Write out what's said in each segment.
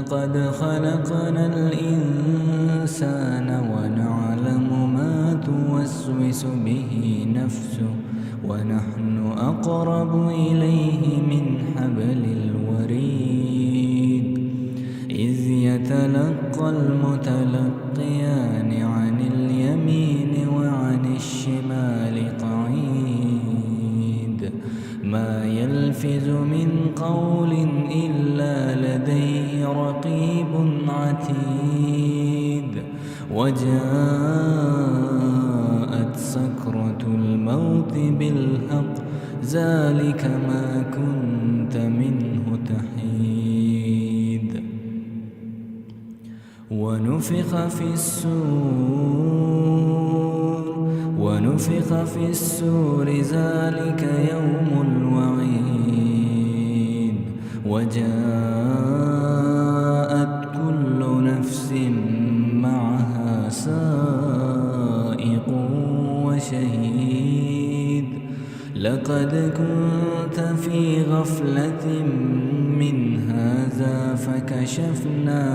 لقد خلقنا الإنسان ونعلم ما توسوس به نفسه ونحن أقرب إليه من حبل الوريد إذ يتلقى المتلقيان عن اليمين وعن الشمال قعيد ما يلفظ من قول إلا لديه رقيب عتيد وجاءت سكرة الموت بالحق ذلك ما كنت منه تحيد ونفخ في السور ذلك يوم الوعيد وجاءت كل نفس معها سائق وشهيد لقد كنت في غفلة من هذا فكشفنا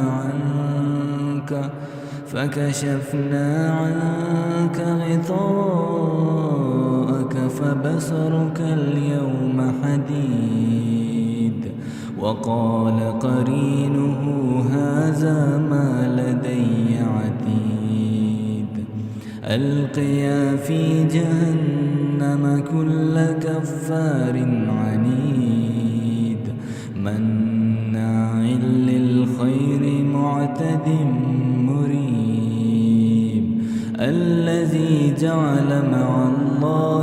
عنك غطاءك فبصرك اليوم حديد وقال قرينه هذا ما لدي عتيد ألقيا في جهنم كل كفار عنيد مناع للخير معتد مريب الذي جعل مع الله